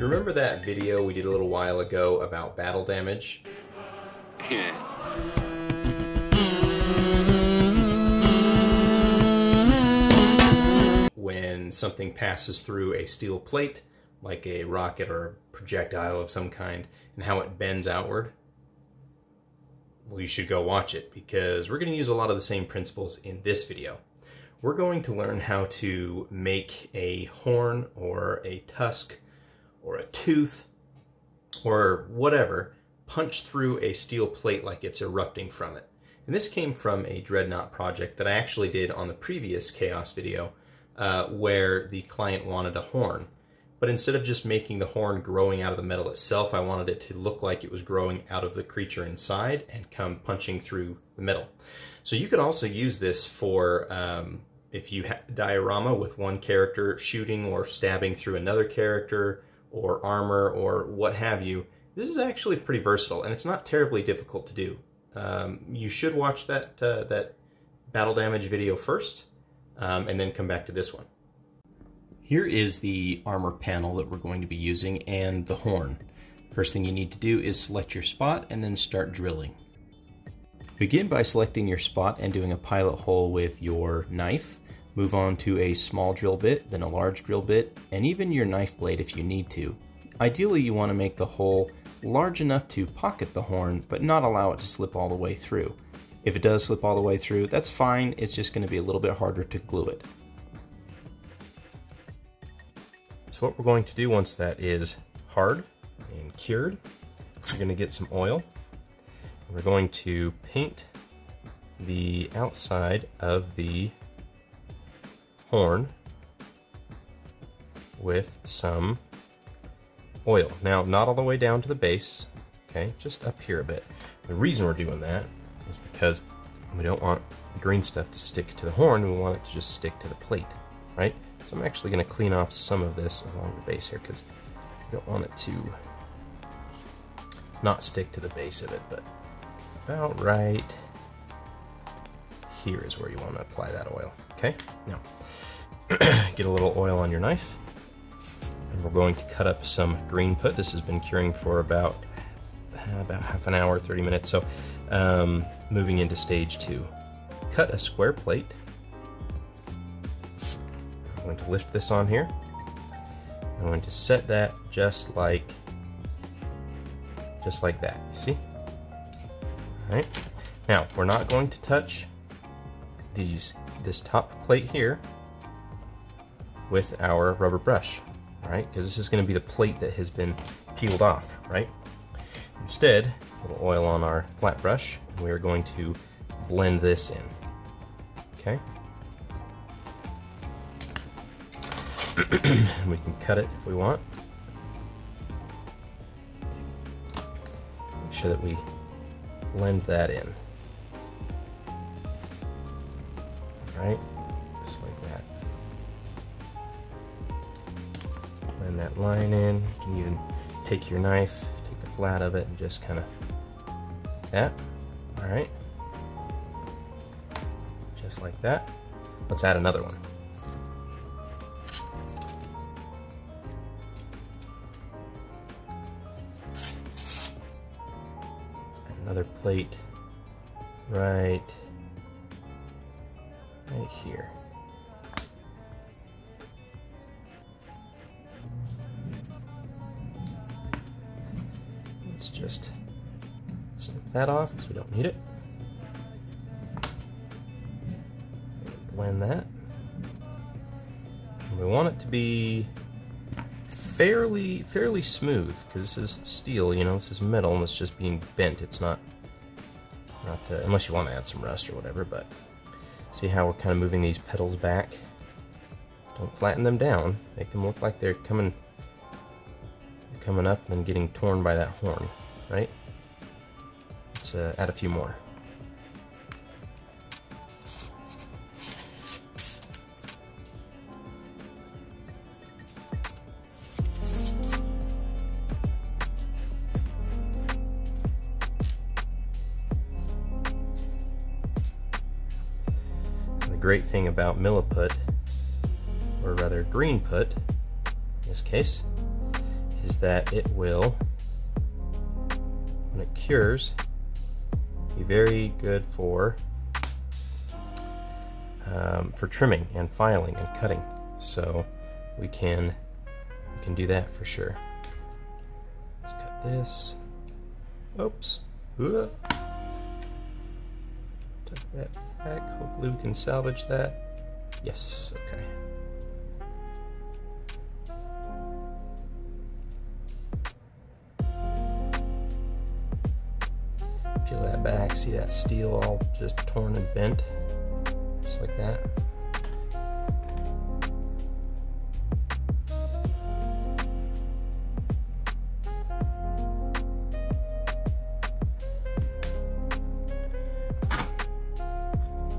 You remember that video we did a little while ago about battle damage? When something passes through a steel plate, like a rocket or a projectile of some kind, and how it bends outward? Well, you should go watch it, because we're going to use a lot of the same principles in this video. We're going to learn how to make a horn or a tusk or a tooth or whatever punch through a steel plate like it's erupting from it. And this came from a Dreadnought project that I actually did on the previous Chaos video, where the client wanted a horn. But instead of just making the horn growing out of the metal itself, I wanted it to look like it was growing out of the creature inside and come punching through the metal. So you could also use this for if you have a diorama with one character shooting or stabbing through another character, or armor, or what have you. This is actually pretty versatile, and it's not terribly difficult to do. You should watch that battle damage video first, and then come back to this one. Here is the armor panel that we're going to be using, and the horn. First thing you need to do is select your spot and then start drilling. Begin by selecting your spot and doing a pilot hole with your knife. Move on to a small drill bit, then a large drill bit, and even your knife blade if you need to. Ideally, you want to make the hole large enough to pocket the horn, but not allow it to slip all the way through. If it does slip all the way through, that's fine, it's just going to be a little bit harder to glue it. So what we're going to do once that is hard and cured, we're going to get some oil. We're going to paint the outside of the horn with some oil. Now, not all the way down to the base, okay, just up here a bit. The reason we're doing that is because we don't want the green stuff to stick to the horn, we want it to just stick to the plate, right? So I'm actually going to clean off some of this along the base here, because we don't want it to not stick to the base of it, but about right here is where you want to apply that oil, okay? Now, get a little oil on your knife, and we're going to cut up some green put. This has been curing for about half an hour, 30 minutes, so moving into stage 2. Cut a square plate. I'm going to lift this on here. I'm going to set that just like that, you see? Alright, now we're not going to touch this top plate here with our rubber brush, right? Because this is going to be the plate that has been peeled off, right? Instead, a little oil on our flat brush, and we are going to blend this in, okay? We can cut it if we want. Make sure that we blend that in. Right, just like that. Blend that line in. You can even take your knife, take the flat of it, and just kind of that. All right, just like that. Let's add another one. Another plate right here. Let's just snip that off because we don't need it. Blend that. And we want it to be fairly smooth, because this is steel, you know, this is metal and it's just being bent. It's not unless you want to add some rust or whatever, but see how we're kind of moving these petals back? Don't flatten them down. Make them look like they're coming up and then getting torn by that horn, right? Let's add a few more. The great thing about milliput, or rather green put in this case, is that it will, when it cures, be very good for trimming and filing and cutting. So we can do that for sure. Let's cut this. Oops. Tuck that back. Hopefully we can salvage that. Yes, okay. Peel that back, see that steel all just torn and bent, just like that.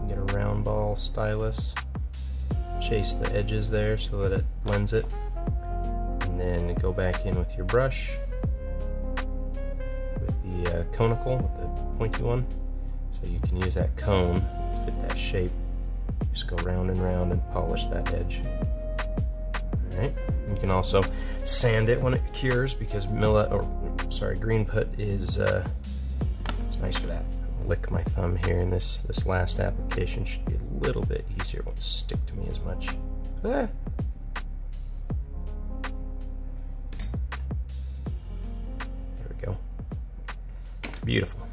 Get a round ball stylus, chase the edges there so that it blends it, and then go back in with your brush. Conical with the pointy one, so you can use that cone to fit that shape. Just go round and round and polish that edge. Alright, you can also sand it when it cures, because green put is it's nice for that. I'll lick my thumb here, and this last application should be a little bit easier, it won't stick to me as much. Ah. Beautiful.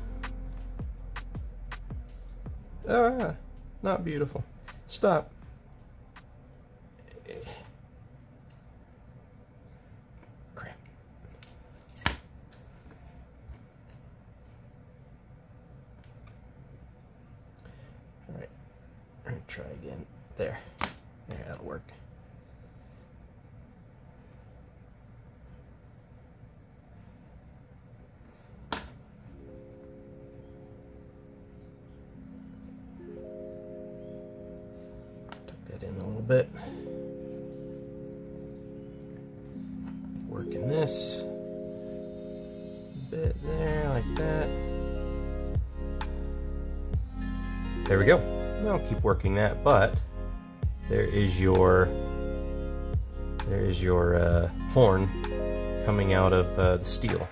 Ah, not beautiful. Stop. Crap. All right. Let me try again. There. Yeah, that'll work. In a little bit. Working this bit there, like that. There we go. I'll keep working that, but there is your horn coming out of the steel.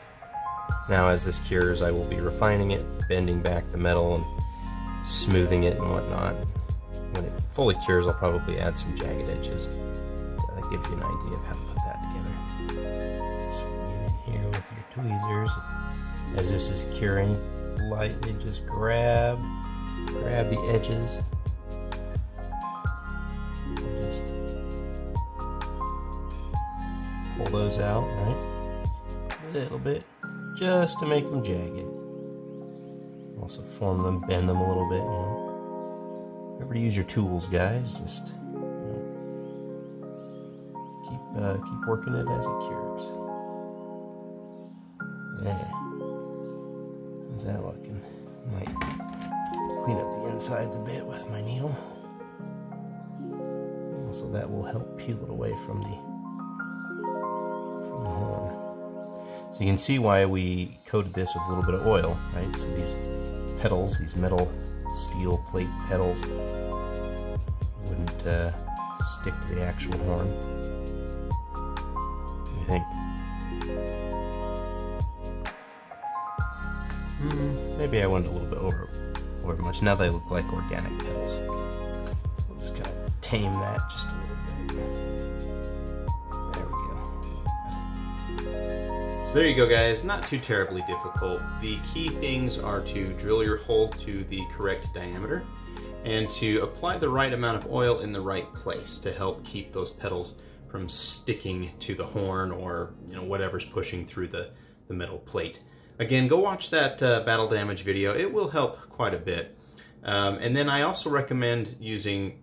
Now, as this cures, I will be refining it, bending back the metal, and smoothing it and whatnot. When it fully cures, I'll probably add some jagged edges. That gives you an idea of how to put that together. So get in here with your tweezers. As this is curing, lightly just grab the edges. And just pull those out, right? A little bit, just to make them jagged. Also form them, bend them a little bit, you know. Remember to use your tools, guys. Just keep working it as it cures. Yeah. How's that looking? Might clean up the insides a bit with my needle. Also, that will help peel it away from the horn. So you can see why we coated this with a little bit of oil, right? So these petals, these metal steel plate petals, wouldn't stick to the actual horn. What do you think? Maybe I went a little bit over much. Now they look like organic petals. We'll just kind of tame that just a little bit. There we go. So there you go, guys. Not too terribly difficult. The key things are to drill your hole to the correct diameter and to apply the right amount of oil in the right place to help keep those petals from sticking to the horn or whatever's pushing through the metal plate. Again, go watch that battle damage video. It will help quite a bit. And then I also recommend using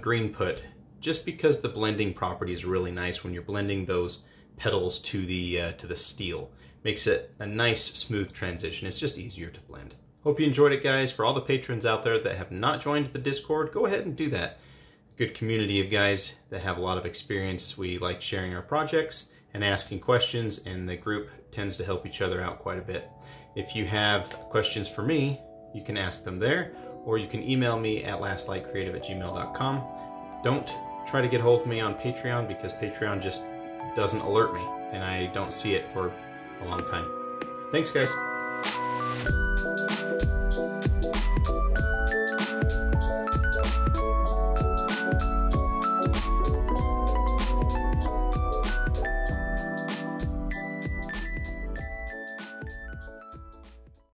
green put, just because the blending property is really nice when you're blending those petals to the steel. Makes it a nice smooth transition. It's just easier to blend. Hope you enjoyed it, guys. For all the patrons out there that have not joined the Discord, go ahead and do that. Good community of guys that have a lot of experience. We like sharing our projects and asking questions, and the group tends to help each other out quite a bit. If you have questions for me, you can ask them there, or you can email me at lastlightcreative@gmail.com. Don't try to get hold of me on Patreon, because Patreon just doesn't alert me, and I don't see it for a long time. Thanks, guys.